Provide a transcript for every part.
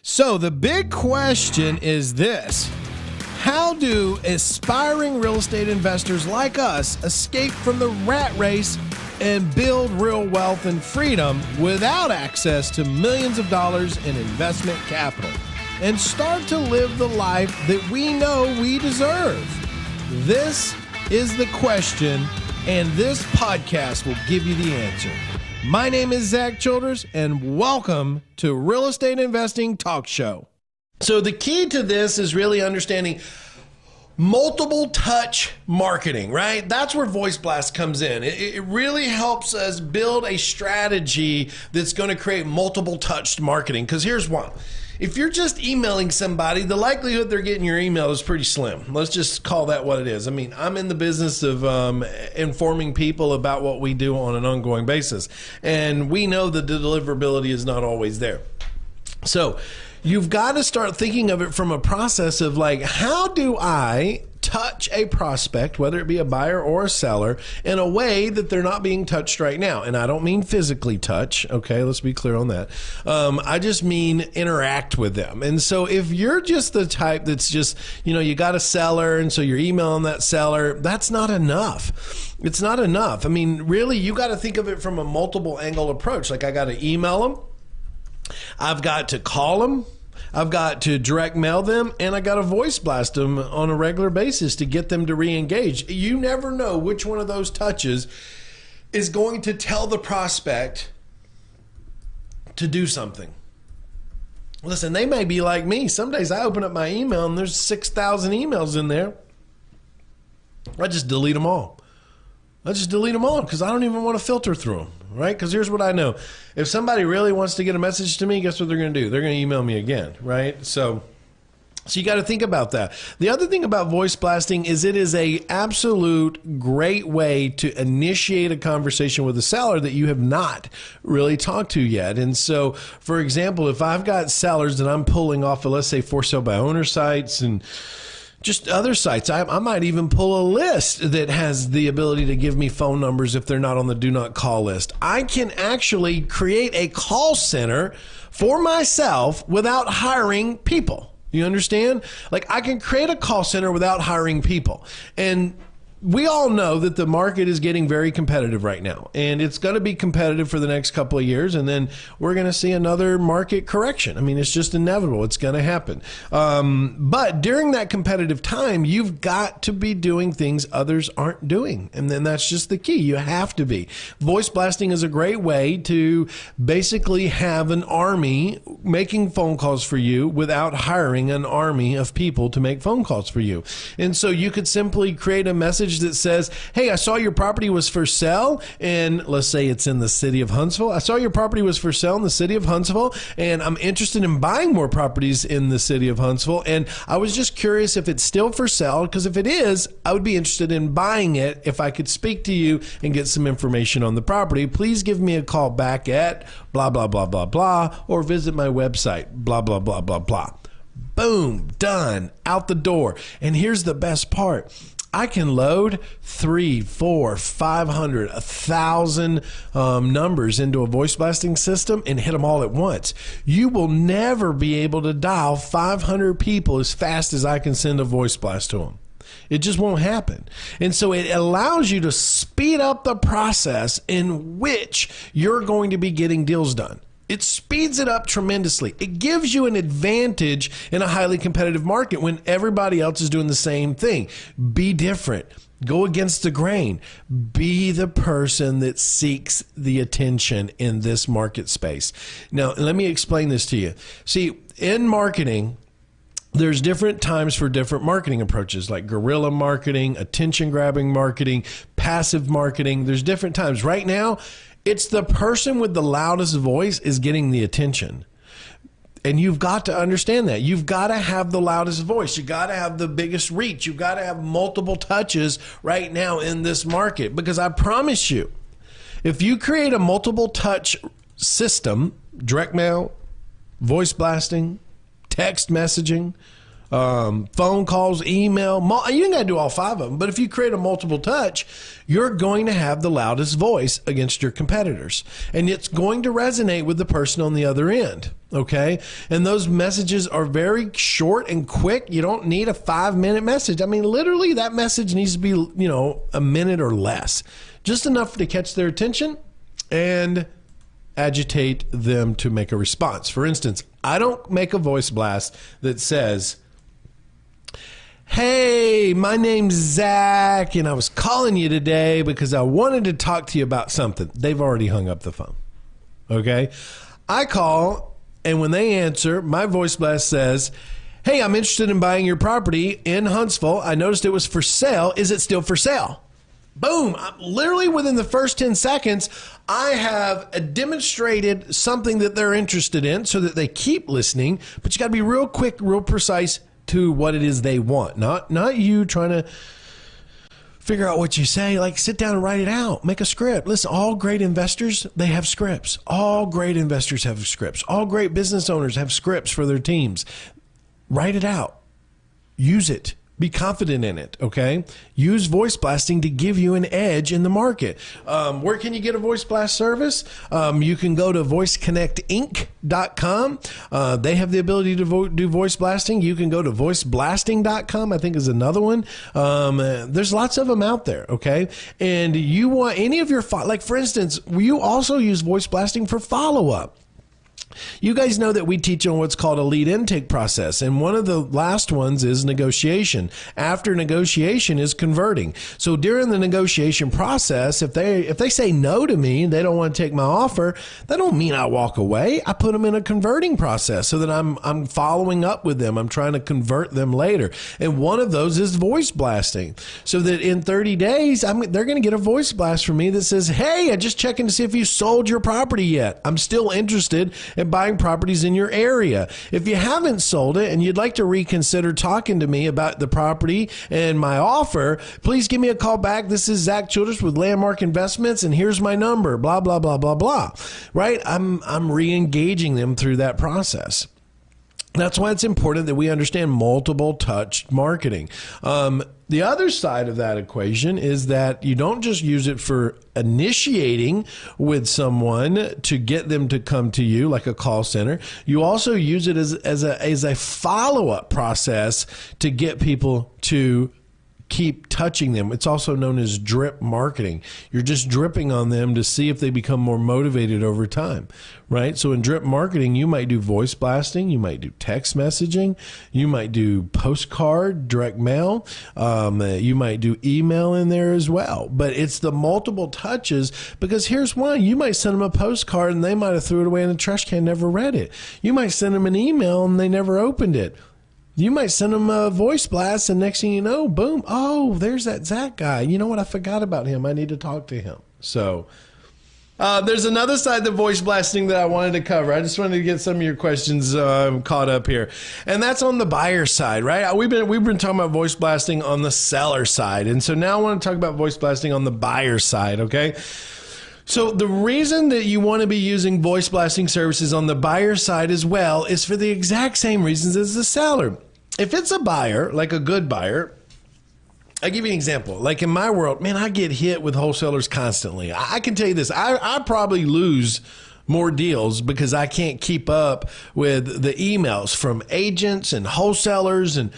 So the big question is this: how do aspiring real estate investors like us escape from the rat race and build real wealth and freedom without access to millions of dollars in investment capital and start to live the life that we know we deserve? This is the question, and this podcast will give you the answer. My name is Zack Childress, and welcome to Real Estate Investing Talk Show. So the key to this is really understanding multiple touch marketing, right? That's where Voice Blast comes in. It really helps us build a strategy that's going to create multiple touched marketing. Because here's one. If you're just emailing somebody, the likelihood they're getting your email is pretty slim. Let's just call that what it is. I mean, I'm in the business of informing people about what we do on an ongoing basis. And we know that the deliverability is not always there. So you've got to start thinking of it from a process of like, how do I touch a prospect, whether it be a buyer or a seller, in a way that they're not being touched right now? And I don't mean physically touch. Okay, let's be clear on that. I just mean interact with them. And so if you're just the type that's just, you got a seller, and so you're emailing that seller, that's not enough. It's not enough. I mean, really, you got to think of it from a multiple angle approach. Like, I got to email them, I've got to call them, I've got to direct mail them, and I got to voice blast them on a regular basis to get them to re-engage. You never know which one of those touches is going to tell the prospect to do something. Listen, they may be like me. Some days I open up my email and there's 6,000 emails in there. I just delete them all. Because I don't even want to filter through them, right? Because here's what I know. If somebody really wants to get a message to me, guess what they're going to do? They're going to email me again, right? So you got to think about that. The other thing about voice blasting is it is a absolute great way to initiate a conversation with a seller that you have not really talked to yet. And so, for example, if I've got sellers that I'm pulling off of, let's say, for sale by owner sites and just other sites, I might even pull a list that has the ability to give me phone numbers if they're not on the do not call list. I can actually create a call center for myself without hiring people. You understand? Like, I can create a call center without hiring people. And we all know that the market is getting very competitive right now, and it's going to be competitive for the next couple of years, and then we're going to see another market correction. I mean, it's just inevitable. It's going to happen. But during that competitive time, you've got to be doing things others aren't doing, and then that's just the key. You have to be. Voice blasting is a great way to basically have an army making phone calls for you without hiring an army of people to make phone calls for you. And so you could simply create a message that says, hey, I saw your property was for sale, and let's say it's in the city of Huntsville. I saw your property was for sale in the city of Huntsville, and I'm interested in buying more properties in the city of Huntsville, and I was just curious if it's still for sale, because if it is, I would be interested in buying it. If I could speak to you and get some information on the property, please give me a call back at blah, blah, blah, blah, blah, or visit my website, blah, blah, blah, blah, blah. Boom, done, out the door. And here's the best part. I can load 300, 400, 500, 1,000 numbers into a voice blasting system and hit them all at once. You will never be able to dial 500 people as fast as I can send a voice blast to them. It just won't happen. And so it allows you to speed up the process in which you're going to be getting deals done. It speeds it up tremendously. It gives you an advantage in a highly competitive market when everybody else is doing the same thing. Be different. Go against the grain. Be the person that seeks the attention in this market space. Now, let me explain this to you. See, in marketing, there's different times for different marketing approaches, like guerrilla marketing, attention-grabbing marketing, passive marketing. There's different times. Right now, it's the person with the loudest voice is getting the attention. And you've got to understand that. You've got to have the loudest voice. You've got to have the biggest reach. You've got to have multiple touches right now in this market. Because I promise you, if you create a multiple touch system, direct mail, voice blasting, text messaging, phone calls, email, you ain't got to do all 5 of them. But if you create a multiple touch, you're going to have the loudest voice against your competitors. And it's going to resonate with the person on the other end. Okay. And those messages are very short and quick. You don't need a 5-minute message. I mean, literally that message needs to be, a minute or less, just enough to catch their attention and agitate them to make a response. For instance, I don't make a voice blast that says, "Hey, my name's Zack, and I was calling you today because I wanted to talk to you about something." They've already hung up the phone. Okay. I call, and when they answer, my voice blast says, "Hey, I'm interested in buying your property in Huntsville. I noticed it was for sale. Is it still for sale?" Boom. Literally within the first 10 seconds, I have demonstrated something that they're interested in so that they keep listening. But you got to be real quick, real precise to what it is they want. Not you trying to figure out what you say. Like, sit down and write it out. Make a script. Listen, all great investors, they have scripts. All great investors have scripts. All great business owners have scripts for their teams. Write it out. Use it. Be confident in it, okay? Use voice blasting to give you an edge in the market. Where can you get a voice blast service? You can go to voiceconnectinc.com. They have the ability to do voice blasting. You can go to voiceblasting.com, I think is another one. There's lots of them out there, okay? And you want any of your, like for instance, you also use voice blasting for follow-up. You guys know that we teach on what's called a lead intake process. And one of the last ones is negotiation. After negotiation is converting. So during the negotiation process, if they say no to me, they don't want to take my offer, that don't mean I walk away. I put them in a converting process so that I'm following up with them. I'm trying to convert them later. And one of those is voice blasting. So that in 30 days, they're going to get a voice blast from me that says, "Hey, I'm just checking to see if you sold your property yet. I'm still interested and buying properties in your area. If you haven't sold it and you'd like to reconsider talking to me about the property and my offer, please give me a call back. This is Zack Childress with Landmark Investments, and here's my number, blah, blah, blah, blah, blah." Right? I'm re-engaging them through that process. That's why it's important that we understand multiple touch marketing. The other side of that equation is that you don't just use it for initiating with someone to get them to come to you like a call center. You also use it as a follow-up process to get people to keep touching them. It's also known as drip marketing. You're just dripping on them to see if they become more motivated over time, right? So in drip marketing, you might do voice blasting, you might do text messaging, you might do postcard, direct mail, you might do email in there as well. But it's the multiple touches, because here's one. You might send them a postcard and they might have threw it away in the trash can, never read it. You might send them an email and they never opened it. You might send them a voice blast, and next thing you know, boom, oh, there's that Zack guy. You know what? I forgot about him. I need to talk to him. So there's another side to voice blasting that I wanted to cover. I just wanted to get some of your questions caught up here. And that's on the buyer side, right? We've been talking about voice blasting on the seller side. And so now I want to talk about voice blasting on the buyer side, okay? So the reason that you want to be using voice blasting services on the buyer side as well is for the exact same reasons as the seller. If it's a buyer, like a good buyer, I'll give you an example. Like in my world, man, I get hit with wholesalers constantly. I can tell you this, I probably lose more deals because I can't keep up with the emails from agents and wholesalers and,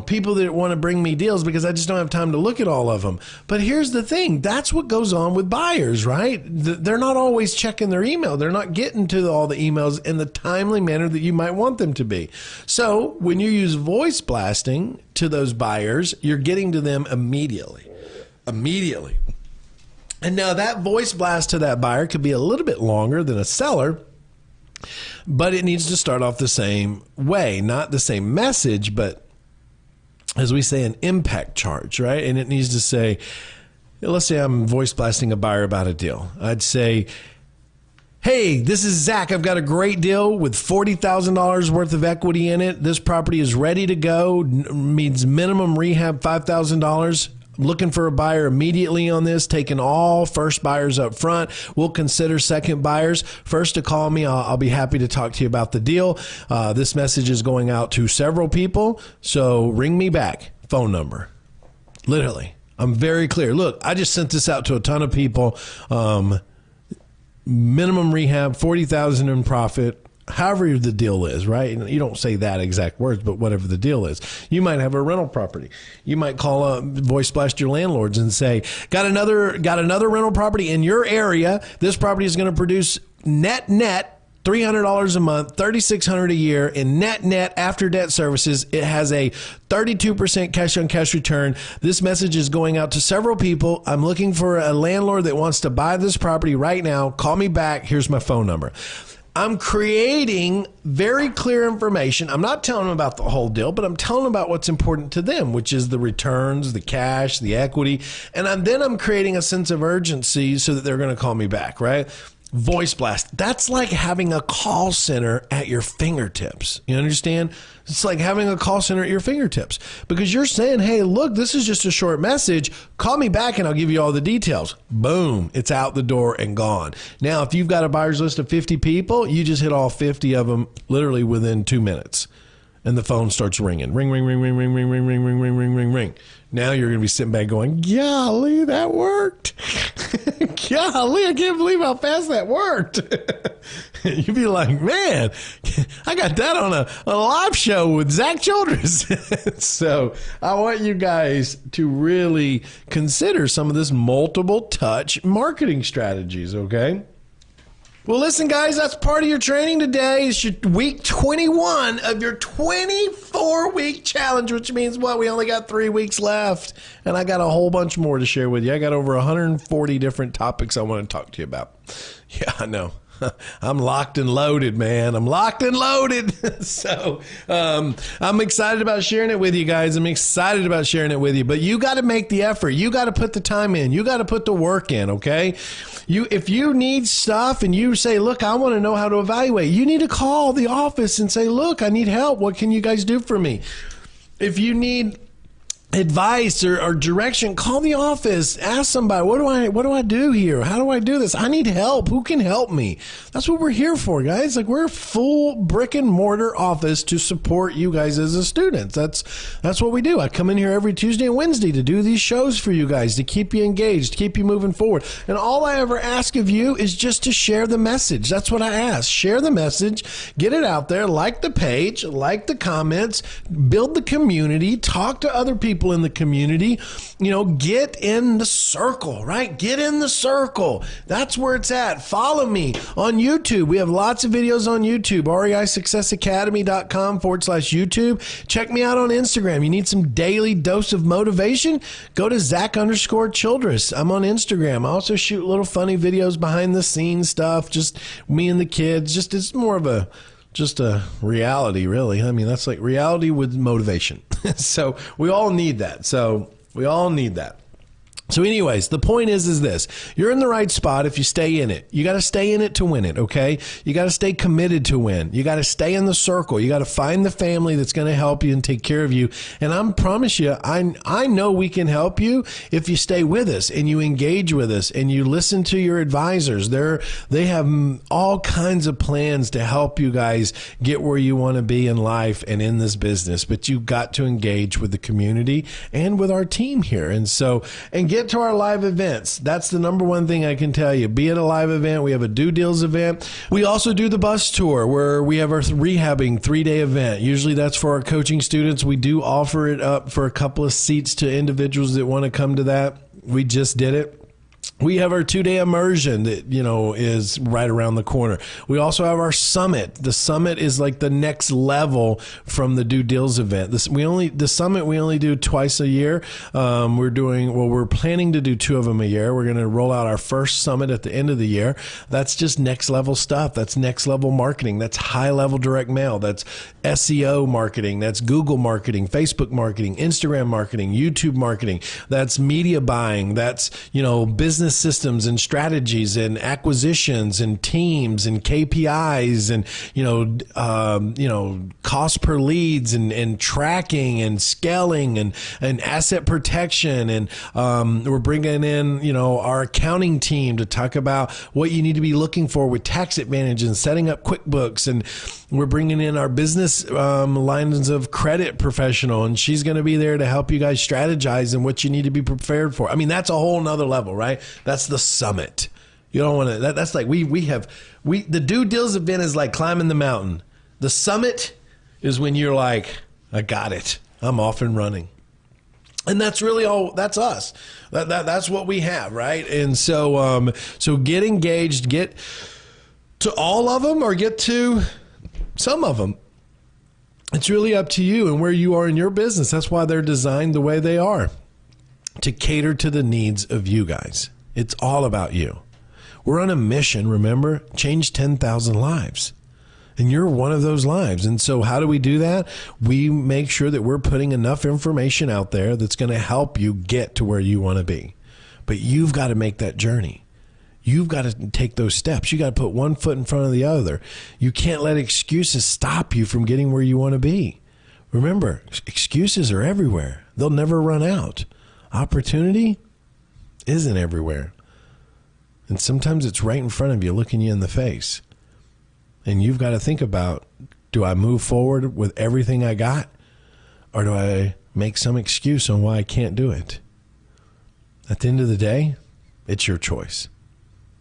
people that want to bring me deals because I just don't have time to look at all of them. But here's the thing. That's what goes on with buyers, right? They're not always checking their email. They're not getting to all the emails in the timely manner that you might want them to be. So when you use voice blasting to those buyers, you're getting to them immediately. And now that voice blast to that buyer could be a little bit longer than a seller, but it needs to start off the same way, not the same message, but as we say, an impact charge, right? And it needs to say, let's say I'm voice blasting a buyer about a deal. I'd say, "Hey, this is Zack. I've got a great deal with $40,000 worth of equity in it. This property is ready to go, means minimum rehab $5,000. Looking for a buyer immediately on this, taking all first buyers up front. We'll consider second buyers. First to call me, I'll be happy to talk to you about the deal. This message is going out to several people, so ring me back. Phone number." Literally, I'm very clear. Look, I just sent this out to a ton of people. Minimum rehab, $40,000 in profit. however the deal is, right? And you don't say that exact words, but whatever the deal is. You might have a rental property. You might call up, voice blast your landlords and say, got another rental property in your area. This property is going to produce net $300 a month, $3,600 a year in net after debt services. It has a 32% cash on cash return. This message is going out to several people. I'm looking for a landlord that wants to buy this property right now. Call me back. Here's my phone number. I'm creating very clear information. I'm not telling them about the whole deal, but I'm telling them about what's important to them, which is the returns, the cash, the equity. And I'm creating a sense of urgency so that they're going to call me back, right? Voice blast. That's like having a call center at your fingertips. You understand? It's like having a call center at your fingertips because you're saying, hey, look, this is just a short message. Call me back and I'll give you all the details. Boom. It's out the door and gone. Now, if you've got a buyer's list of 50 people, you just hit all 50 of them literally within 2 minutes. And the phone starts ringing. Ring, ring, ring, ring, ring, ring, ring, ring, ring, ring, ring, ring, ring. Now you're going to be sitting back going, golly, that worked. Golly, I can't believe how fast that worked. You'd be like, man, I got that on a live show with Zack Childress. So I want you guys to really consider some of this multiple touch marketing strategies, okay? Well, listen, guys, that's part of your training today. It's your week 21 of your 24-week challenge, which means what? We only got 3 weeks left, and I got a whole bunch more to share with you. I got over 140 different topics I want to talk to you about. Yeah, I know. I'm locked and loaded, man. I'm locked and loaded. So I'm excited about sharing it with you guys. I'm excited about sharing it with you. But you got to make the effort. You got to put the time in. You got to put the work in, okay? If you need stuff and you say, look, I want to know how to evaluate, you need to call the office and say, look, I need help. What can you guys do for me? If you need advice or direction, call the office, ask somebody, what do I do here? How do I do this? I need help. Who can help me? That's what we're here for, guys. Like, we're a full brick and mortar office to support you guys as a student. That's what we do. I come in here every Tuesday and Wednesday to do these shows for you guys, to keep you engaged, to keep you moving forward. And all I ever ask of you is just to share the message. That's what I ask. Share the message, get it out there, like the page, like the comments, build the community, talk to other people in the community, get in the circle, right? Get in the circle. That's where it's at. Follow me on YouTube. We have lots of videos on YouTube, reisuccessacademy.com/YouTube. Check me out on Instagram. You need some daily dose of motivation? Go to Zack_Childress. I'm on Instagram. I also shoot little funny videos, behind the scenes stuff, just me and the kids. It's more of a reality, really. I mean, that's like reality with motivation. So we all need that. So anyways, the point is this. You're in the right spot if you stay in it. You got to stay in it to win it, okay? You got to stay committed to win. You got to stay in the circle. You got to find the family that's going to help you and take care of you. And I promise you, I know we can help you if you stay with us and you engage with us and you listen to your advisors. They have all kinds of plans to help you guys get where you want to be in life and in this business. But you got to engage with the community and with our team here. And get to our live events. That's the number one thing I can tell you. Be at a live event. We have a due deals event. We also do the bus tour where we have our rehabbing 3-day event. Usually that's for our coaching students. We do offer it up for a couple of seats to individuals that want to come to that. We just did it. We have our 2-day immersion that, is right around the corner. We also have our summit. The summit is like the next level from the due deals event. The summit we only do twice a year. We're planning to do 2 of them a year. We're going to roll out our first summit at the end of the year. That's just next level stuff. That's next level marketing. That's high level direct mail. That's SEO marketing. That's Google marketing, Facebook marketing, Instagram marketing, YouTube marketing. That's media buying. That's, business systems and strategies and acquisitions and teams and KPIs and, cost per leads and tracking and scaling and asset protection. And we're bringing in, our accounting team to talk about what you need to be looking for with tax advantage and setting up QuickBooks. And we're bringing in our business lines of credit professional, and she's going to be there to help you guys strategize and what you need to be prepared for. I mean, that's a whole nother level, right? That's the summit. You don't want to. That's like the due deals event is like climbing the mountain. The summit is when you're like, I got it. I'm off and running. And that's really all. That's us. That's what we have, right? And so get engaged. Get to all of them or get to some of them. It's really up to you and where you are in your business. That's why they're designed the way they are, to cater to the needs of you guys. It's all about you. We're on a mission, remember? Change 10,000 lives. And you're one of those lives. And so how do we do that? We make sure that we're putting enough information out there that's going to help you get to where you want to be. But you've got to make that journey. You've got to take those steps. You got to put one foot in front of the other. You can't let excuses stop you from getting where you want to be. Remember, excuses are everywhere. They'll never run out. Opportunity isn't everywhere. And sometimes it's right in front of you, looking you in the face. And you've got to think about, do I move forward with everything I got? Or do I make some excuse on why I can't do it? At the end of the day, it's your choice.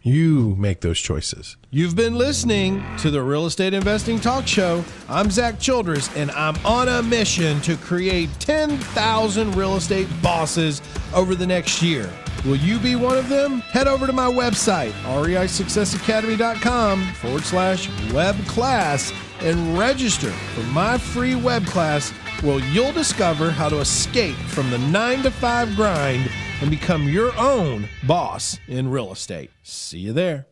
You make those choices. You've been listening to the Real Estate Investing Talk Show. I'm Zack Childress, and I'm on a mission to create 10,000 real estate bosses over the next year. Will you be one of them? Head over to my website, reisuccessacademy.com/web class, and register for my free web class where you'll discover how to escape from the 9-to-5 grind and become your own boss in real estate. See you there.